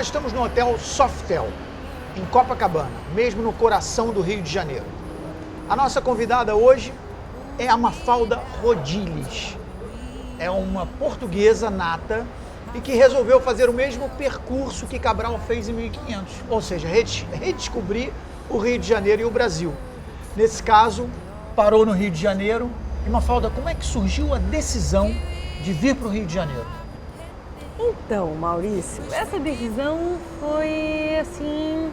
nós estamos no Hotel Sofitel, em Copacabana, mesmo no coração do Rio de Janeiro. A nossa convidada hoje é a Mafalda Rodiles. É uma portuguesa nata e que resolveu fazer o mesmo percurso que Cabral fez em 1500, ou seja, redescobrir o Rio de Janeiro e o Brasil. Nesse caso, parou no Rio de Janeiro. E Mafalda, como é que surgiu a decisão de vir para o Rio de Janeiro? Então, Maurício, essa decisão foi assim,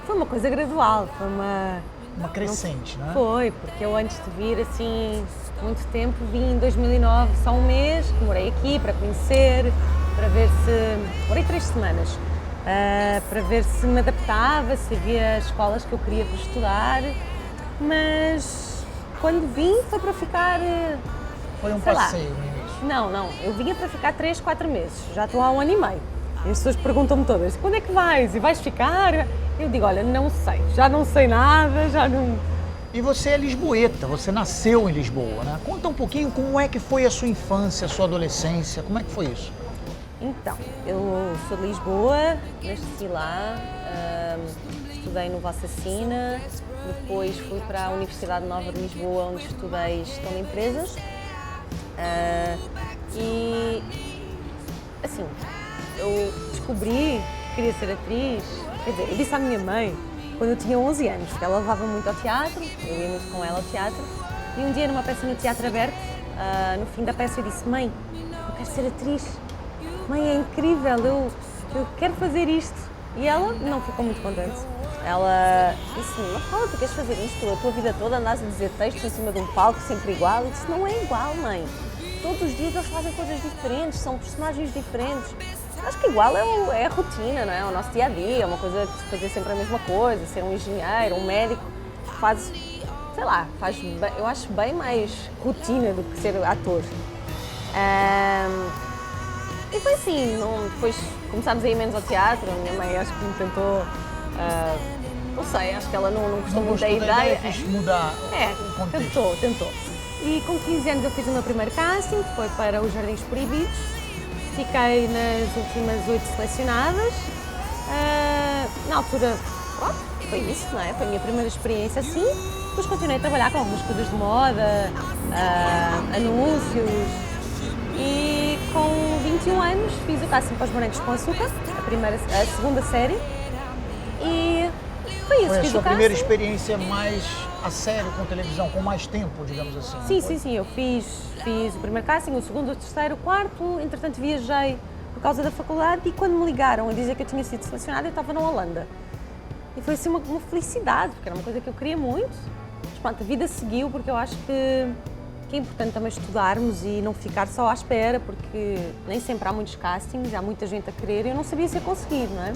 foi uma coisa gradual, foi uma crescente, né? Foi, porque eu antes de vir assim, muito tempo, vim em 2009, só um mês, que morei aqui para conhecer, para ver se, morei 3 semanas, para ver se me adaptava, se havia escolas que eu queria para estudar, mas quando vim foi para ficar... Foi um passeio no início? Não, eu vinha para ficar 3, 4 meses, já estou há 1 ano e meio. E as pessoas perguntam-me todas, quando é que vais? E vais ficar? Eu digo, olha, não sei, já não sei nada, já não... E você é lisboeta, você nasceu em Lisboa, né? Conta um pouquinho como é que foi a sua infância, a sua adolescência, como é que foi isso? Então, eu sou de Lisboa, nasci lá, estudei no Vossa Sina, depois fui para a Universidade Nova de Lisboa, onde estudei Gestão de Empresas. E, assim, eu descobri que queria ser atriz, quer dizer, eu disse à minha mãe, quando eu tinha 11 anos, porque ela levava muito ao teatro, eu ia muito com ela ao teatro, e um dia numa peça no Teatro Aberto, no fim da peça eu disse, mãe, eu quero ser atriz, mãe, é incrível, eu quero fazer isto. E ela não ficou muito contente. Ela disse-me, Mafalda, tu queres fazer isto? A tua vida toda andas a dizer textos em cima de um palco sempre igual? Eu disse, não é igual, mãe. Todos os dias eles fazem coisas diferentes, são personagens diferentes. Acho que igual é a rotina, não é? O nosso dia-a-dia, é uma coisa de fazer sempre a mesma coisa, ser um engenheiro, um médico, faz, sei lá, eu acho bem mais rotina do que ser ator. E foi assim, depois começámos a ir menos ao teatro, a minha mãe acho que me tentou, não sei, acho que ela não gostou muito da ideia. Quis mudar o contexto. Tentou. E com 15 anos eu fiz o meu primeiro casting, que foi para os Jardins Proibidos. Fiquei nas últimas 8 selecionadas. Na altura, pronto, foi isso, não é? Foi a minha primeira experiência assim. Depois continuei a trabalhar com algumas coisas de moda, anúncios. E com 21 anos fiz o casting para os Morangos com Açúcar, a segunda série. E foi isso, foi a fiz sua o casting. primeira experiência mais a sério com televisão, com mais tempo, digamos assim? Sim, eu fiz o primeiro casting, o segundo, o terceiro, o quarto, entretanto viajei por causa da faculdade e quando me ligaram a dizer que eu tinha sido selecionada, eu estava na Holanda. E foi assim uma felicidade, porque era uma coisa que eu queria muito. Mas pronto, a vida seguiu porque eu acho que é importante também estudarmos e não ficar só à espera, porque nem sempre há muitos castings, há muita gente a querer e eu não sabia se ia conseguir, não é?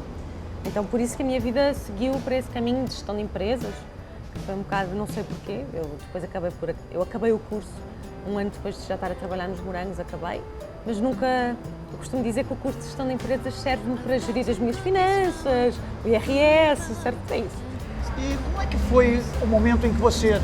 Então por isso que a minha vida seguiu para esse caminho de gestão de empresas. Foi um bocado, não sei porquê, eu depois acabei o curso, 1 ano depois de já estar a trabalhar nos Morangos, acabei, mas nunca, eu costumo dizer que o curso de gestão de empresas serve-me para gerir as minhas finanças, o IRS, serve para isso. E como é que foi o momento em que você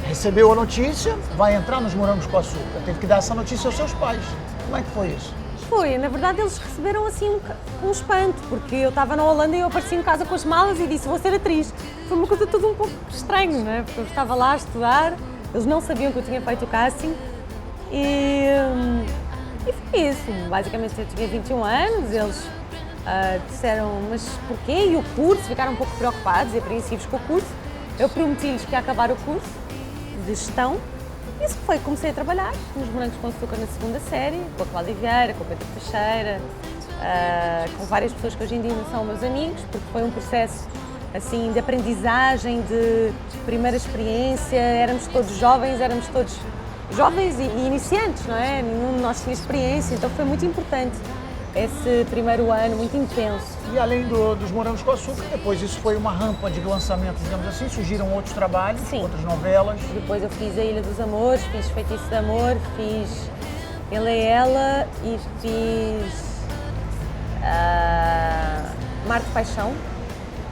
recebeu a notícia, vai entrar nos Morangos com Açúcar, teve que dar essa notícia aos seus pais, como é que foi isso? Foi, na verdade eles receberam assim um espanto, porque eu estava na Holanda e eu apareci em casa com as malas e disse, vou ser atriz. Foi uma coisa tudo um pouco estranho, não é? Porque eu estava lá a estudar, eles não sabiam que eu tinha feito o casting e foi isso. Basicamente eu tinha 21 anos, eles disseram, mas porquê? E o curso? Ficaram um pouco preocupados e apreensivos com o curso. Eu prometi-lhes que ia acabar o curso de gestão. Isso foi, comecei a trabalhar nos Morangos com Açúcar na segunda série, com a Cláudia Vieira, com o Pedro Teixeira, com várias pessoas que hoje em dia não são meus amigos, porque foi um processo assim de aprendizagem, de primeira experiência, éramos todos jovens e iniciantes, não é? Nenhum de nós tinha experiência, então foi muito importante esse primeiro ano, muito intenso. E além dos Morangos com Açúcar, depois isso foi uma rampa de lançamento, digamos assim, surgiram outros trabalhos, Sim. outras novelas. Depois eu fiz A Ilha dos Amores, fiz Feitiço de Amor, fiz Ele é Ela e fiz Mar de Paixão.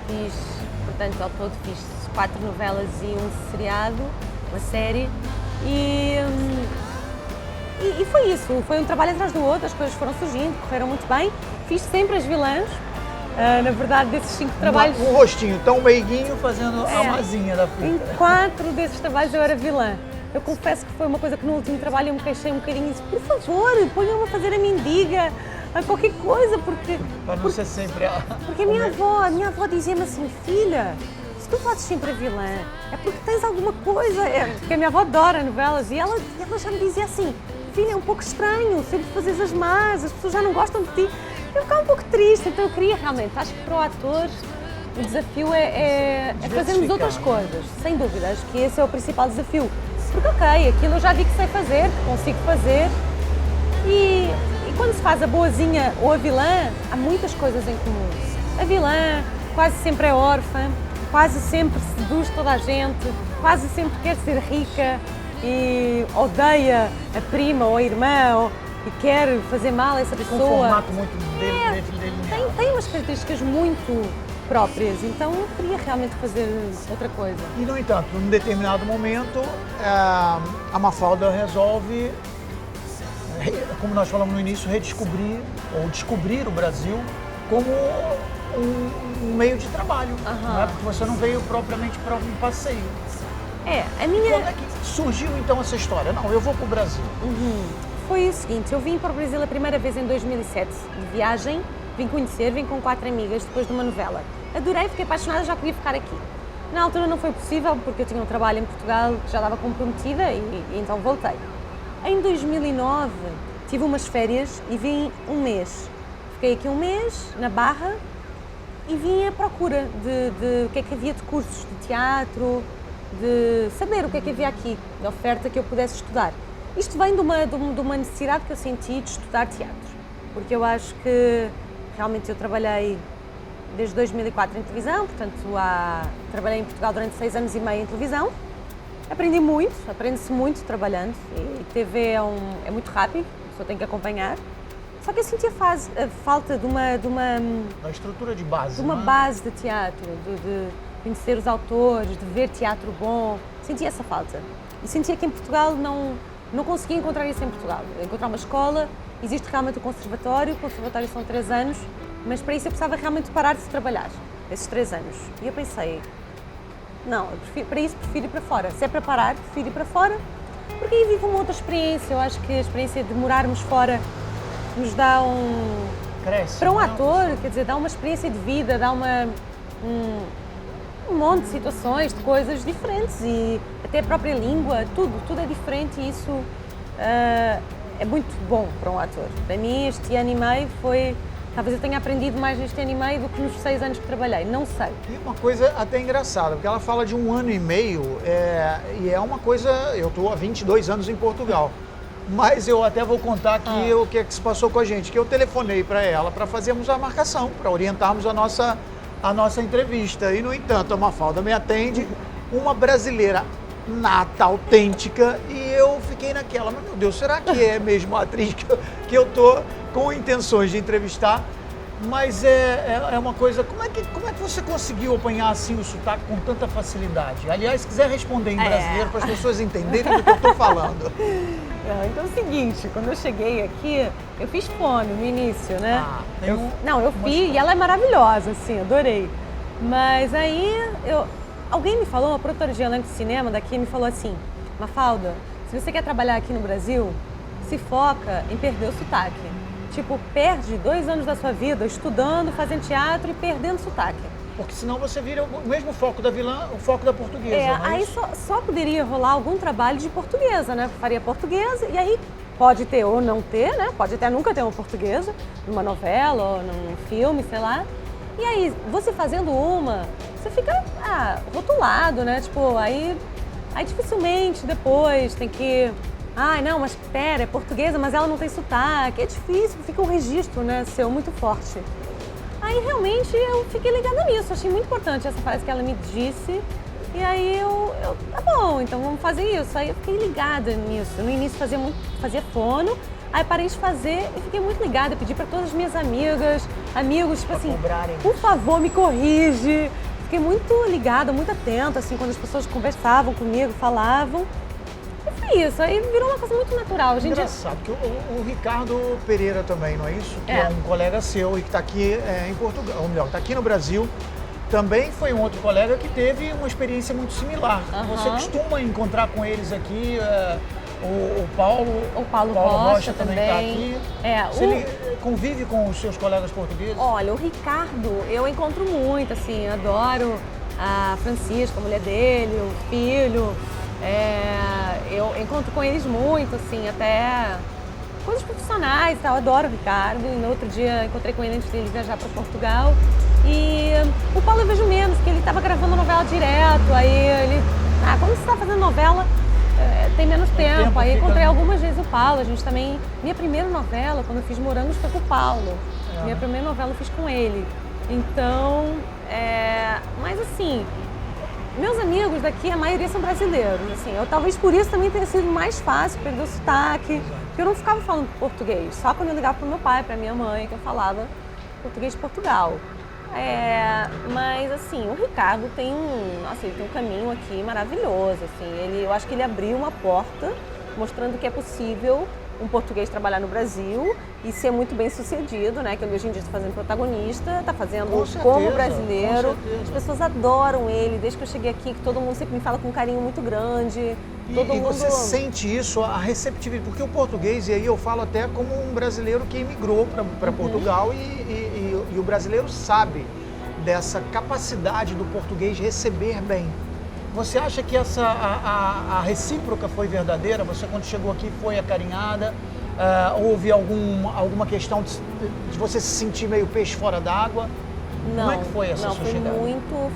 Fiz, portanto, ao todo fiz 4 novelas e um seriado, uma série. E foi isso, foi um trabalho atrás do outro, as coisas foram surgindo, correram muito bem. Fiz sempre as vilãs, Na verdade, desses 5 trabalhos... Um rostinho tão meiguinho fazendo a mazinha da Em fita. 4 desses trabalhos eu era vilã. Eu confesso que foi uma coisa que no último trabalho eu me queixei um bocadinho e disse, por favor, ponham-me a fazer a mendiga, a qualquer coisa, porque... Para não ser sempre a... Porque a minha avó dizia-me assim, filha, se tu fazes sempre a vilã, é porque tens alguma coisa. Porque a minha avó adora novelas e ela já me dizia assim, filha, é um pouco estranho, sempre fazes as más, as pessoas já não gostam de ti. Eu ficava um pouco triste, então eu queria realmente, acho que para o ator o desafio é fazermos outras coisas, sem dúvida, acho que esse é o principal desafio. Porque ok, aquilo eu já vi que sei fazer, que consigo fazer e quando se faz a boazinha ou a vilã, há muitas coisas em comum. A vilã quase sempre é órfã, quase sempre seduz toda a gente, quase sempre quer ser rica e odeia a prima ou a irmã e quer fazer mal a essa pessoa. Com um formato muito delineado. Tem umas características muito próprias, então eu queria realmente fazer outra coisa. E, no entanto, num determinado momento, a Mafalda resolve, como nós falamos no início, redescobrir ou descobrir o Brasil como um meio de trabalho, não é? Porque você não veio propriamente para um passeio. Quando é que surgiu então essa história? Não, eu vou para o Brasil. Foi o seguinte, eu vim para o Brasil a primeira vez em 2007, de viagem, vim com 4 amigas depois de uma novela. Adorei, fiquei apaixonada, já queria ficar aqui. Na altura não foi possível porque eu tinha um trabalho em Portugal que já estava comprometida e então voltei. Em 2009 tive umas férias e vim um mês. Fiquei aqui um mês, na Barra, e vim à procura de o que é que havia de cursos de teatro, de saber o que é que havia aqui, de oferta que eu pudesse estudar. Isto vem de uma necessidade que eu senti de estudar teatro, porque eu acho que realmente eu trabalhei desde 2004 em televisão, portanto trabalhei em Portugal durante 6 anos e meio em televisão. Aprendi muito, aprende-se muito trabalhando e TV é muito rápido, a pessoa tem que acompanhar. Só que eu senti a falta de uma estrutura de base. De uma base de teatro, de conhecer os autores, de ver teatro bom. Senti essa falta. E sentia que em Portugal não conseguia encontrar isso em Portugal. Encontrar uma escola, existe realmente o conservatório são 3 anos, mas para isso eu precisava realmente parar de trabalhar, esses 3 anos. E eu pensei, não, para isso prefiro ir para fora. Se é para parar, prefiro ir para fora, porque aí vivo uma outra experiência. Eu acho que a experiência de morarmos fora nos dá Cresce, para um ator, quer dizer, dá uma experiência de vida, dá um monte de situações, de coisas diferentes e até a própria língua, tudo é diferente e isso é muito bom para um ator. Para mim, este ano e meio talvez eu tenha aprendido mais neste ano e meio do que nos 6 anos que trabalhei, não sei. E uma coisa até engraçada, porque ela fala de 1 ano e meio e é uma coisa, eu estou há 22 anos em Portugal, mas eu até vou contar aqui o que é que se passou com a gente, que eu telefonei para ela para fazermos a marcação, para orientarmos a nossa entrevista e, no entanto, a Mafalda me atende, uma brasileira nata, autêntica, e eu fiquei naquela, mas meu Deus, será que é mesmo a atriz que eu tô com intenções de entrevistar? Mas é uma coisa, como é que você conseguiu apanhar assim o sotaque com tanta facilidade? Aliás, se quiser responder em brasileiro para as pessoas entenderem do que eu estou falando. Então é o seguinte, quando eu cheguei aqui, eu fiz fono no início, né? Eu fiz e ela é maravilhosa, assim, adorei. Mas aí alguém me falou, uma produtora de elenco de cinema daqui me falou assim, Mafalda, se você quer trabalhar aqui no Brasil, se foca em perder o sotaque. Tipo, perde 2 anos da sua vida estudando, fazendo teatro e perdendo sotaque. Porque senão você vira o mesmo foco da vilã, o foco da portuguesa. Aí só poderia rolar algum trabalho de portuguesa, né? Faria portuguesa e aí pode ter ou não ter, né? Pode até nunca ter uma portuguesa, numa novela ou num filme, sei lá. E aí, você fazendo você fica rotulado, né? Tipo, aí dificilmente depois tem que... não, mas pera, é portuguesa, mas ela não tem sotaque. É difícil, fica um registro, né, seu muito forte. Aí realmente eu fiquei ligada nisso, achei muito importante essa frase que ela me disse. E aí tá bom, então vamos fazer isso. Aí eu fiquei ligada nisso. No início fazia fono, aí parei de fazer e fiquei muito ligada. Eu pedi para todas as minhas amigos, tipo assim, por favor, me corrige. Fiquei muito ligada, muito atenta, assim, quando as pessoas conversavam comigo, falavam. E foi foi isso, aí virou uma coisa muito natural. A gente... Engraçado, que o Ricardo Pereira também, não é isso? Que é um colega seu e que está aqui em Portugal, ou melhor, está aqui no Brasil. Também foi um outro colega que teve uma experiência muito similar. Você costuma encontrar com eles aqui, o Paulo Rocha também está aqui. Ele convive com os seus colegas portugueses? Olha, o Ricardo eu encontro muito, assim, adoro a Francisca, a mulher dele, o filho. Eu encontro com eles muito, assim, até coisas profissionais e tal. Eu adoro o Ricardo. E no outro dia encontrei com ele antes dele viajar para Portugal. E o Paulo eu vejo menos, porque ele estava gravando novela direto. Aí ele, quando você está fazendo novela, tem menos tempo. Aí encontrei algumas vezes o Paulo. A gente também, minha primeira novela, quando eu fiz Morangos, foi com o Paulo. Minha primeira novela eu fiz com ele. Então, mas assim, meus amigos daqui, a maioria são brasileiros, assim, talvez por isso também tenha sido mais fácil perder o sotaque, porque eu não ficava falando português, só quando eu ligava para o meu pai, para minha mãe, que eu falava português de Portugal. Mas assim, o Ricardo ele tem um caminho aqui maravilhoso, assim, eu acho que ele abriu uma porta mostrando que é possível um português trabalhar no Brasil e ser muito bem sucedido, né? Que ele hoje em dia está fazendo protagonista, está fazendo como brasileiro. As pessoas adoram ele, desde que eu cheguei aqui, que todo mundo sempre me fala com um carinho muito grande. E você sente isso, a receptividade, porque o português, e aí eu falo até como um brasileiro que emigrou para Portugal e o brasileiro sabe dessa capacidade do português receber bem. Você acha que a recíproca foi verdadeira? Você, quando chegou aqui, foi acarinhada? Houve alguma questão de você se sentir meio peixe fora d'água? Não, como é que foi essa sua chegada?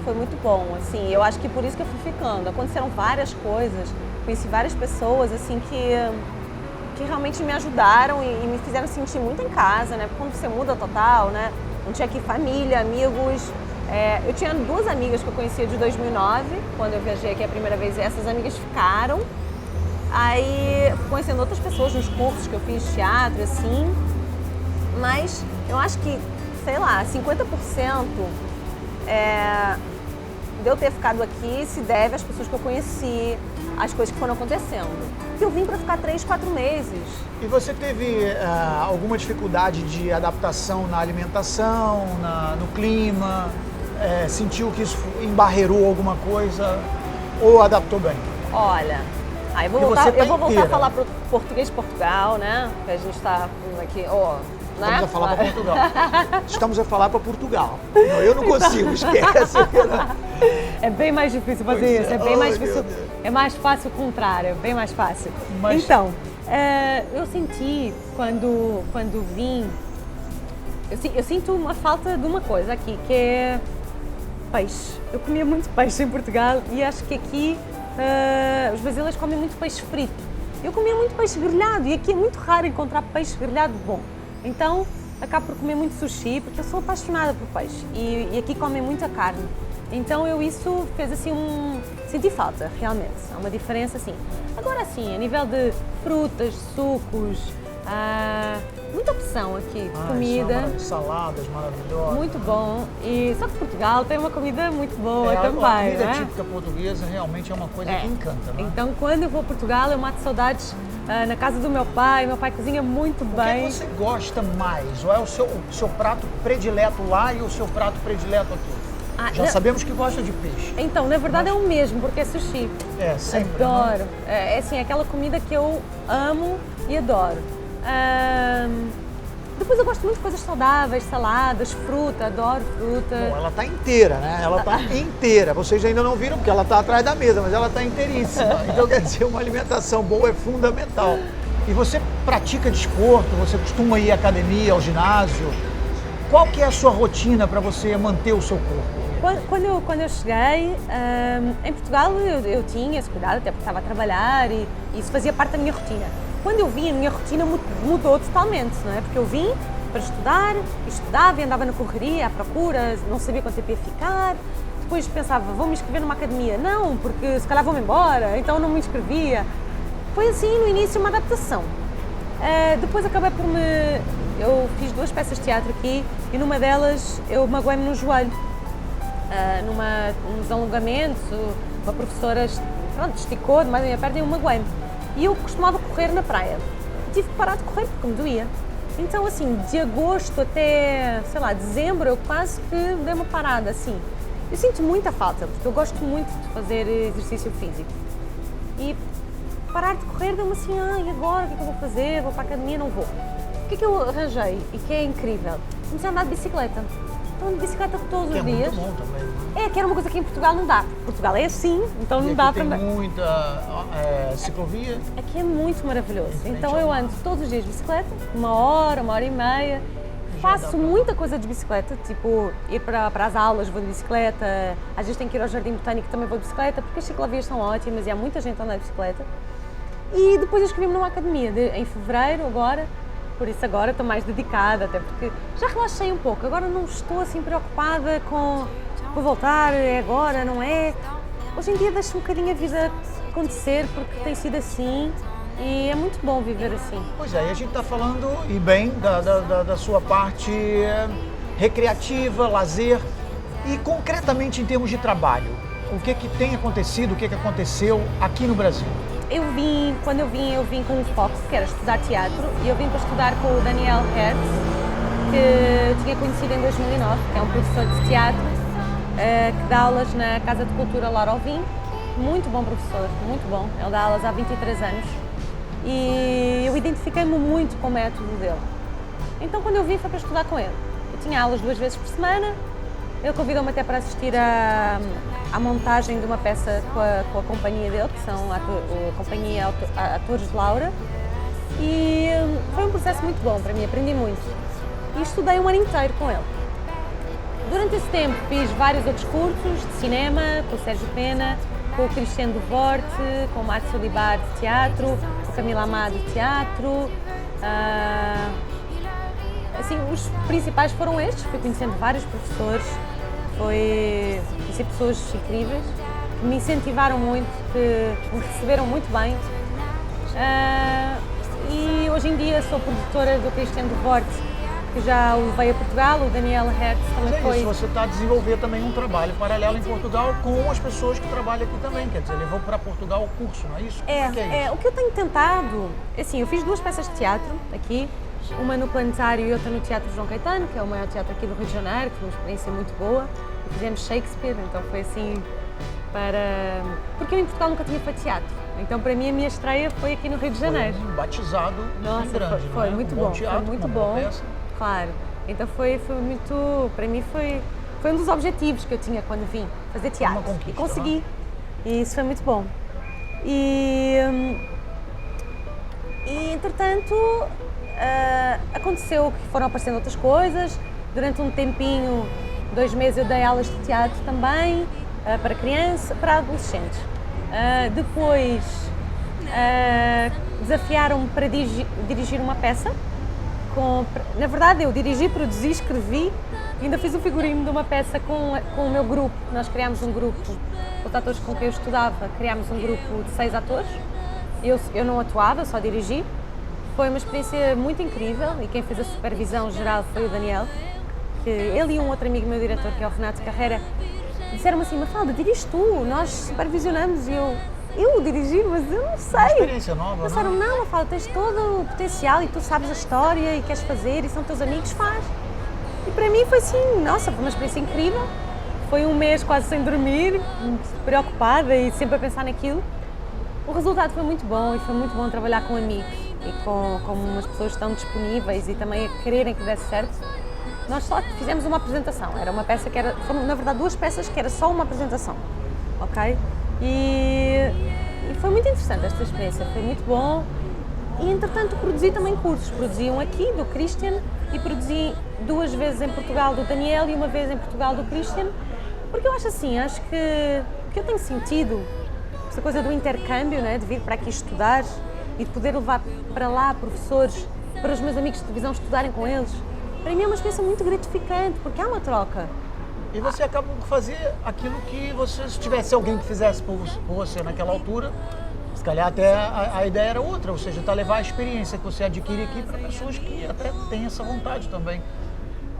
Foi muito bom, assim, eu acho que por isso que eu fui ficando. Aconteceram várias coisas, conheci várias pessoas, assim, que realmente me ajudaram e me fizeram sentir muito em casa, né? Porque quando você muda total, né? Não tinha aqui família, amigos. Eu tinha 2 amigas que eu conhecia de 2009, quando eu viajei aqui a primeira vez, e essas amigas ficaram. Aí, fui conhecendo outras pessoas nos cursos que eu fiz teatro, assim. Mas eu acho que, sei lá, 50% de eu ter ficado aqui se deve às pessoas que eu conheci, às coisas que foram acontecendo. Porque eu vim para ficar 3, 4 meses. E você teve alguma dificuldade de adaptação na alimentação, no clima? Sentiu que isso embarreirou alguma coisa ou adaptou bem? Olha, eu vou voltar a falar pro português de Portugal, né? Que a gente está aqui, né? Estamos a falar para Portugal. Estamos a falar para Portugal. Não, eu não consigo, esquece. É bem mais difícil fazer isso, é bem mais difícil. É mais fácil o contrário, é bem mais fácil. Então, eu senti quando vim, eu sinto uma falta de uma coisa aqui, que é peixe. Eu comia muito peixe em Portugal e acho que aqui os brasileiros comem muito peixe frito. Eu comia muito peixe grelhado e aqui é muito raro encontrar peixe grelhado bom. Então, acabo por comer muito sushi, porque eu sou apaixonada por peixe e aqui comem muita carne. Então, isso fez assim senti falta, realmente. Há uma diferença, assim. Agora, sim, a nível de frutas, sucos, muita opção aqui, comida. Saladas maravilhosas. Muito bom. Só que Portugal tem uma comida muito boa também, a comida né? típica portuguesa realmente é uma coisa que encanta, né? Então, quando eu vou a Portugal, eu mato saudades na casa do meu pai cozinha muito bem. O que você gosta mais? Ou é o seu prato predileto lá e o seu prato predileto aqui? Já sabemos que gosta de peixe. Então, na verdade é o mesmo, porque é sushi. Sempre. Adoro. Né? Assim, aquela comida que eu amo e adoro. Depois eu gosto muito de coisas saudáveis, saladas, fruta, adoro fruta. Bom, ela tá inteira, né? Ela tá inteira. Vocês ainda não viram porque ela tá atrás da mesa, mas ela tá inteiríssima. Então, quer dizer, uma alimentação boa é fundamental. E você pratica desporto? Você costuma ir à academia, ao ginásio? Qual que é a sua rotina para você manter o seu corpo? Quando eu cheguei, em Portugal eu tinha esse cuidado, até porque estava a trabalhar e isso fazia parte da minha rotina. Quando eu vim, a minha rotina mudou totalmente, não é? Porque eu vim para estudava e andava na correria, à procura, não sabia quanto tempo ia ficar. Depois pensava, vou me inscrever numa academia. Não, porque se calhar vou-me embora, então não me inscrevia. Foi assim, no início, uma adaptação. Depois acabei eu fiz 2 peças de teatro aqui e numa delas eu magoei-me no joelho. Nos alongamentos, uma professora esticou demais a minha perna e eu magoei-me. E eu costumava correr na praia. Tive que parar de correr porque me doía. Então, assim, de agosto até, sei lá, dezembro, eu quase que dei uma parada, assim. Eu sinto muita falta, porque eu gosto muito de fazer exercício físico. E parar de correr deu-me assim, e agora o que é que eu vou fazer? Vou para a academia? Não vou. O que é que eu arranjei e que é incrível? Comecei a andar de bicicleta. Então, de bicicleta todos os dias. Que é muito bom também, né? Que era uma coisa que em Portugal não dá. Portugal é assim, então não dá para andar. Tem muita ciclovia. Aqui é muito maravilhoso. Então eu ao ando todos os dias de bicicleta, uma hora e meia. Faço muita coisa de bicicleta, tipo ir para as aulas, vou de bicicleta. Às vezes tenho que ir ao Jardim Botânico, também vou de bicicleta, porque as ciclovias são ótimas e há muita gente a andar de bicicleta. E depois eu inscrevi-me numa academia em fevereiro agora. Por isso agora estou mais dedicada, até porque já relaxei um pouco. Agora não estou assim preocupada com vou voltar, é agora, não é? Hoje em dia deixo um bocadinho a vida acontecer, porque tem sido assim e é muito bom viver assim. Pois é, e a gente está falando, e bem, da sua parte recreativa, lazer e concretamente em termos de trabalho. O que tem acontecido, o que aconteceu aqui no Brasil? Quando eu vim com um foco, que era estudar teatro, e eu vim para estudar com o Daniel Hertz, que eu tinha conhecido em 2009, que é um professor de teatro, que dá aulas na Casa de Cultura Laura Alvim. Muito bom professor, muito bom. Ele dá aulas há 23 anos e eu identifiquei-me muito com o método dele. Então, quando eu vim, foi para estudar com ele. Eu tinha aulas 2 vezes por semana. Ele convidou-me até para assistir à montagem de uma peça com a companhia dele, que são a companhia Atores de Laura. E foi um processo muito bom para mim, aprendi muito. E estudei um ano inteiro com ele. Durante esse tempo fiz vários outros cursos de cinema, com o Sérgio Pena, com o Cristiano Duvorte, com o Márcio Libar de teatro, com a Camila Amado de teatro. Assim, os principais foram estes, fui conhecendo vários professores, conheci pessoas incríveis, que me incentivaram muito, que me receberam muito bem. E hoje em dia sou produtora do Cristiano Duvorte, que já o levei a Portugal, o Daniel Hertz também foi. Isso, você está a desenvolver também um trabalho paralelo em Portugal com as pessoas que trabalham aqui também, quer dizer, levou para Portugal o curso, não é isso? O que eu tenho tentado, assim, eu fiz 2 peças de teatro aqui, uma no Planetário e outra no Teatro João Caetano, que é o maior teatro aqui do Rio de Janeiro, que foi uma experiência muito boa. E fizemos Shakespeare, então foi assim porque eu em Portugal nunca tinha feito teatro. Então para mim a minha estreia foi aqui no Rio de Janeiro. Foi um batizado em grande, foi muito bom, teatro, foi muito bom. Peça. Claro. Então foi muito, para mim foi um dos objetivos que eu tinha quando vim fazer teatro. Uma conquista, e consegui. E isso foi muito bom. E entretanto aconteceu que foram aparecendo outras coisas. Durante um tempinho, 2 meses, eu dei aulas de teatro também, para para adolescentes. Depois desafiaram-me para dirigir uma peça. Na verdade, eu dirigi, produzi, escrevi, ainda fiz o figurino de uma peça com o meu grupo. Nós criámos um grupo, os atores com quem eu estudava, criámos um grupo de 6 atores. Eu não atuava, só dirigi. Foi uma experiência muito incrível e quem fez a supervisão geral foi o Daniel. Que ele e um outro amigo meu diretor, que é o Renato Carreira, disseram-me assim: Mafalda, dirige tu, nós supervisionamos. E eu dirigi, mas eu não sei. Uma experiência nova, disseram, não, Mafalda, tens todo o potencial e tu sabes a história e queres fazer e são teus amigos, faz. E para mim foi assim, nossa, foi uma experiência incrível. Foi um mês quase sem dormir, preocupada e sempre a pensar naquilo. O resultado foi muito bom e foi muito bom trabalhar com amigos e com umas pessoas tão disponíveis e também a quererem que desse certo. Nós só fizemos uma apresentação, era uma peça que foram na verdade 2 peças que era só uma apresentação, ok? E foi muito interessante esta experiência, foi muito bom. E entretanto produzi também cursos, produzi um aqui do Christian e produzi 2 vezes em Portugal do Daniel e 1 vez em Portugal do Christian, porque eu acho assim, acho que o que eu tenho sentido, essa coisa do intercâmbio, né, de vir para aqui estudar e de poder levar para lá professores, para os meus amigos de televisão estudarem com eles, para mim é uma experiência muito gratificante, porque há uma troca. E você acaba por fazer aquilo que você, se tivesse alguém que fizesse por você naquela altura, se calhar até a ideia era outra, ou seja, levar a experiência que você adquire aqui para pessoas que até têm essa vontade também.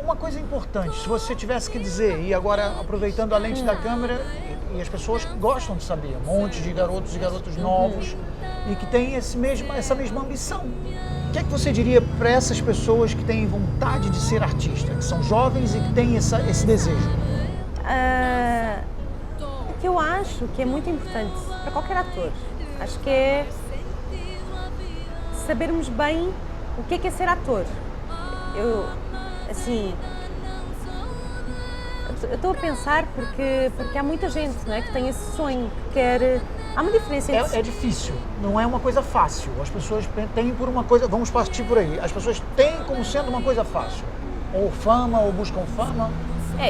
Uma coisa importante, se você tivesse que dizer, e agora aproveitando a lente da câmera, e as pessoas gostam de saber, um monte de garotos e garotas novos e que têm essa mesma ambição. O que é que você diria para essas pessoas que têm vontade de ser artista, que são jovens e que têm esse desejo? O que eu acho que é muito importante para qualquer ator, acho que é sabermos bem o que é ser ator. Eu estou a pensar porque há muita gente, não é, que tem esse sonho, que quer... Há uma diferença entre... É difícil, não é uma coisa fácil. As pessoas têm por uma coisa... Vamos partir por aí. As pessoas têm como sendo uma coisa fácil. Ou fama, ou buscam fama.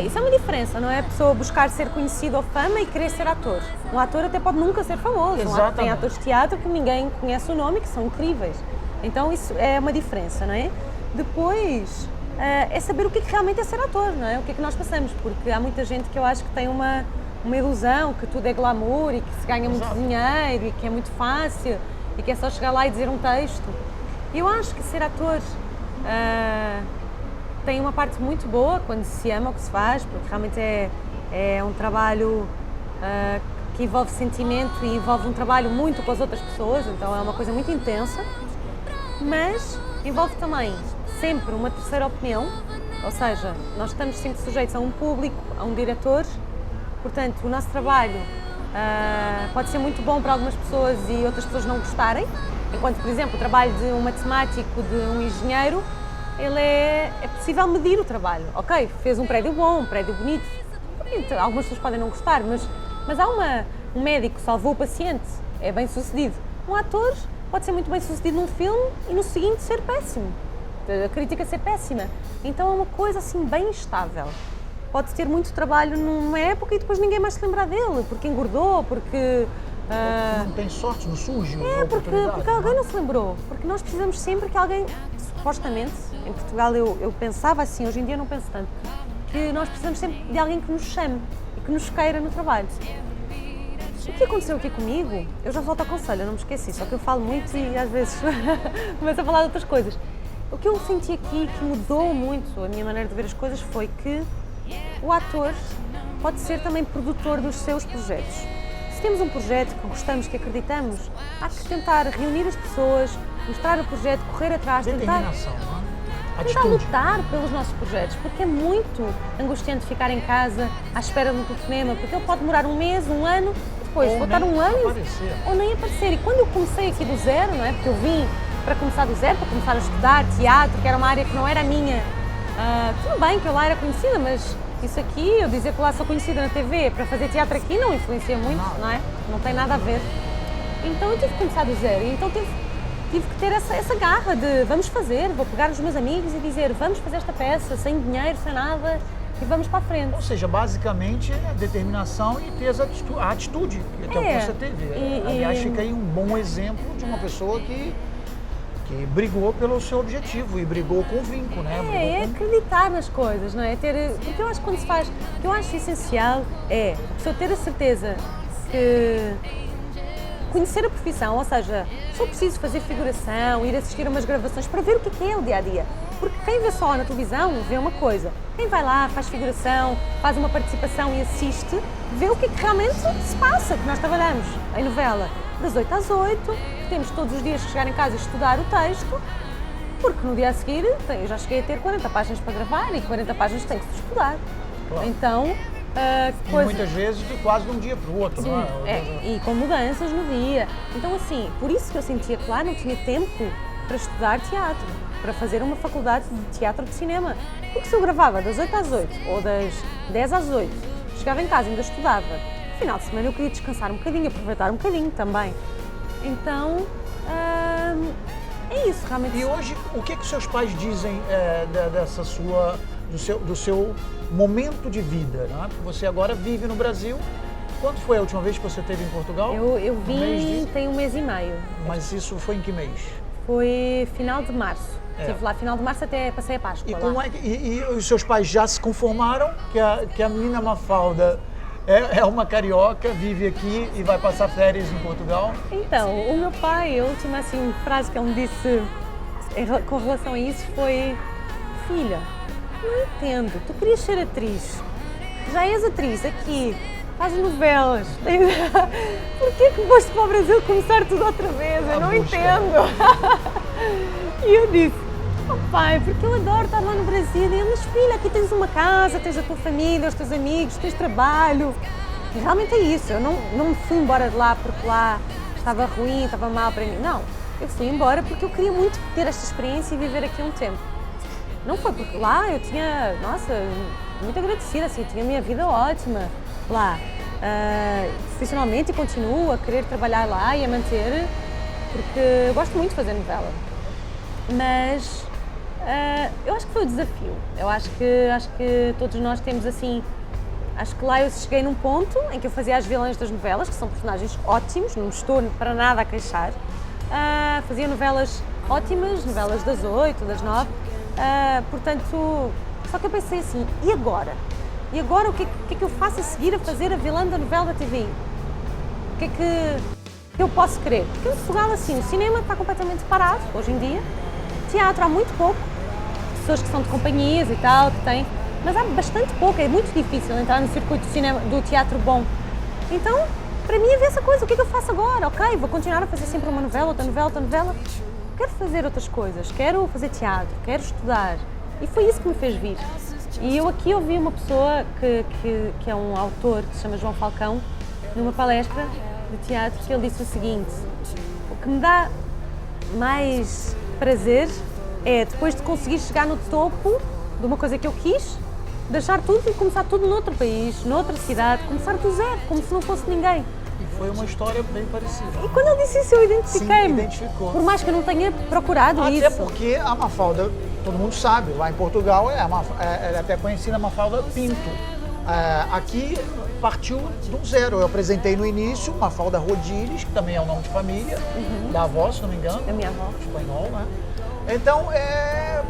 Isso é uma diferença, não é a pessoa buscar ser conhecido ou fama e querer ser ator. Um ator até pode nunca ser famoso. Tem atores de teatro que ninguém conhece o nome e que são incríveis. Então isso é uma diferença, não é? Depois... é saber o que realmente é ser ator, não é? O que é que nós passamos, porque há muita gente que eu acho que tem uma ilusão, que tudo é glamour e que se ganha muito dinheiro e que é muito fácil e que é só chegar lá e dizer um texto. Eu acho que ser ator tem uma parte muito boa quando se ama o que se faz, porque realmente é um trabalho que envolve sentimento e envolve um trabalho muito com as outras pessoas, então é uma coisa muito intensa, mas envolve também sempre uma terceira opinião, ou seja, nós estamos sempre sujeitos a um público, a um diretor, portanto o nosso trabalho pode ser muito bom para algumas pessoas e outras pessoas não gostarem, enquanto, por exemplo, o trabalho de um matemático, de um engenheiro, ele é possível medir o trabalho. Ok, fez um prédio bom, um prédio bonito, algumas pessoas podem não gostar, mas há um médico que salvou o paciente, é bem sucedido. Um ator pode ser muito bem sucedido num filme e no seguinte ser péssimo. A crítica ser péssima. Então é uma coisa assim bem estável. Pode ter muito trabalho numa época e depois ninguém mais se lembrar dele, porque engordou, porque... não tem sorte, não surge porque alguém não se lembrou. Porque nós precisamos sempre que alguém, supostamente, em Portugal eu pensava assim, hoje em dia não penso tanto, que nós precisamos sempre de alguém que nos chame e que nos queira no trabalho. O que aconteceu aqui comigo, eu já volto ao conselho, eu não me esqueci, só que eu falo muito e às vezes começo a falar de outras coisas. O que eu senti aqui que mudou muito a minha maneira de ver as coisas foi que o ator pode ser também produtor dos seus projetos. Se temos um projeto que gostamos, que acreditamos, há que tentar reunir as pessoas, mostrar o projeto, correr atrás, tentar lutar pelos nossos projetos, porque é muito angustiante ficar em casa à espera de um telefonema, porque ele pode demorar um mês, um ano, depois vou estar um ano ou nem aparecer. E quando eu comecei aqui do zero, não é? Porque eu vim para começar do zero, para começar a estudar teatro, que era uma área que não era a minha. Tudo bem que eu lá era conhecida, mas isso aqui, eu dizer que lá sou conhecida na TV, para fazer teatro aqui não influencia muito, não é? Não tem nada a ver. Então eu tive que começar do zero, e então tive que ter essa garra de vamos fazer, vou pegar os meus amigos e dizer vamos fazer esta peça, sem dinheiro, sem nada, e vamos para a frente. Ou seja, basicamente é determinação e ter a atitude que você teve. Aliás, fica aí um bom exemplo de uma pessoa que brigou pelo seu objetivo e brigou com vinco, né? Acreditar nas coisas, não é? Porque eu acho que quando se faz, o que eu acho essencial é a pessoa ter a certeza que conhecer a profissão, ou seja, se eu preciso fazer figuração, ir assistir a umas gravações para ver o que é o dia-a-dia. Porque quem vê só na televisão vê uma coisa, quem vai lá, faz figuração, faz uma participação e assiste, vê o que realmente se passa, que nós trabalhamos em novela das 8 às 8, que temos todos os dias que chegar em casa e estudar o texto, porque no dia a seguir eu já cheguei a ter 40 páginas para gravar e 40 páginas tem que se estudar. Claro. Então, e muitas vezes de um dia para o outro, sim, não é? E com mudanças no dia. Então assim, por isso que eu sentia que lá não tinha tempo para estudar teatro, para fazer uma faculdade de teatro de cinema. Porque se eu gravava das 8 às 8 ou das 10 às 8, chegava em casa e ainda estudava, no final de semana eu queria descansar um bocadinho, aproveitar um bocadinho também. Então, é isso realmente. E hoje, o que os seus pais dizem do seu momento de vida, não é? Porque você agora vive no Brasil. Quando foi a última vez que você esteve em Portugal? Eu vim tem um mês e meio. Mas isso foi em que mês? Foi final de março. Estive lá final de março até passei a Páscoa. E como e os seus pais já se conformaram que a menina Mafalda é uma carioca, vive aqui e vai passar férias em Portugal? Então, o meu pai, a última frase que ele me disse com relação a isso foi: filha, não entendo, tu querias ser atriz, já és atriz aqui, faz novelas. Por que foste para o Brasil começar tudo outra vez? Eu não entendo. E eu disse, pai, porque eu adoro estar lá no Brasil. E ele, mas filha, aqui tens uma casa, tens a tua família, os teus amigos, tens trabalho. E realmente é isso, eu não me fui embora de lá porque lá estava ruim, estava mal para mim. Não, eu fui embora porque eu queria muito ter esta experiência e viver aqui um tempo. Não foi porque lá eu tinha, nossa, muito agradecida, assim, tinha a minha vida ótima lá. Profissionalmente, e continuo a querer trabalhar lá e a manter, porque eu gosto muito de fazer novela. Mas eu acho que foi o desafio. Eu acho que todos nós temos assim. Acho que lá eu cheguei num ponto em que eu fazia as vilãs das novelas, que são personagens ótimos, não me estou para nada a queixar. Fazia novelas ótimas, novelas das 8, das 9. Portanto, só que eu pensei assim, e agora? E agora o que é que eu faço a seguir a fazer a vilã da novela da TVI? O que é que eu posso querer? Porque em Portugal, assim, o cinema está completamente parado, hoje em dia. Teatro há muito pouco, pessoas que são de companhias e tal, que têm, mas há bastante pouco, é muito difícil entrar no circuito do cinema, do teatro bom. Então, para mim, é ver essa coisa, o que é que eu faço agora? Ok, vou continuar a fazer sempre uma novela, outra novela, outra novela. Quero fazer outras coisas, quero fazer teatro, quero estudar. E foi isso que me fez vir. E eu aqui ouvi uma pessoa que é um autor, que se chama João Falcão, numa palestra de teatro, que ele disse o seguinte: o que me dá mais prazer é, depois de conseguir chegar no topo de uma coisa que eu quis, deixar tudo e começar tudo noutro país, noutra cidade, começar do zero, como se não fosse ninguém. E foi uma história bem parecida. E quando ele disse isso, eu identifiquei-me. Sim, identificou. Por mais que eu não tenha procurado isso. Até porque a Mafalda, todo mundo sabe, lá em Portugal ela é até conhecida Mafalda Pinto. Aqui partiu do zero. Eu apresentei no início Mafalda Rodilles, que também é o nome de família, da avó, se não me engano. É minha avó. Espanhol, né? Então,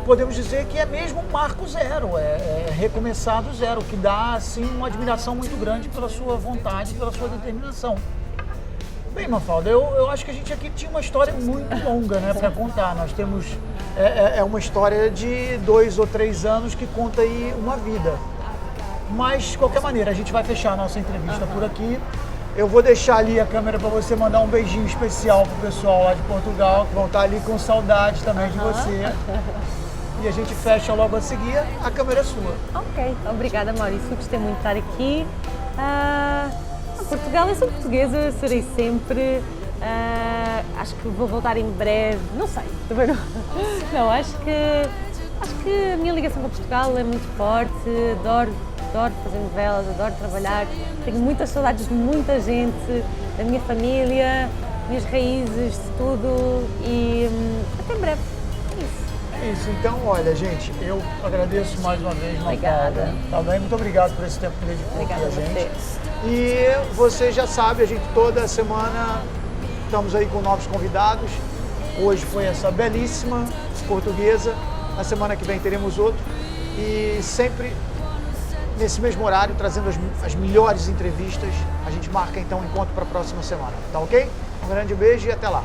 podemos dizer que é mesmo um marco zero, é recomeçar do zero, que dá, assim, uma admiração muito grande pela sua vontade, pela sua determinação. Bem, Mafalda, eu acho que a gente aqui tinha uma história muito longa, né, para contar. Nós temos, uma história de 2 ou 3 anos que conta aí uma vida. Mas, de qualquer maneira, a gente vai fechar a nossa entrevista por aqui. Eu vou deixar ali a câmera para você mandar um beijinho especial pro pessoal lá de Portugal, que vão estar ali com saudade também de você. E a gente fecha logo a seguir, a câmera é sua. Ok, obrigada, Maurício. Gostei muito de estar aqui. Portugal, eu sou portuguesa, serei sempre. Acho que vou voltar em breve, não sei, também não. Não, acho que a minha ligação com Portugal é muito forte, adoro fazer novelas, adoro trabalhar, tenho muitas saudades de muita gente, da minha família, minhas raízes, de tudo e até breve. É isso. É isso, então, olha, gente, eu agradeço mais uma vez, Obrigada. Tá bem? Muito obrigado por esse tempo que dedicou aqui Obrigada a gente. você. E você já sabe, a gente toda semana estamos aí com novos convidados. Hoje foi essa belíssima portuguesa, na semana que vem teremos outro. E sempre nesse mesmo horário, trazendo as melhores entrevistas. A gente marca então um encontro para a próxima semana, tá ok? Um grande beijo e até lá.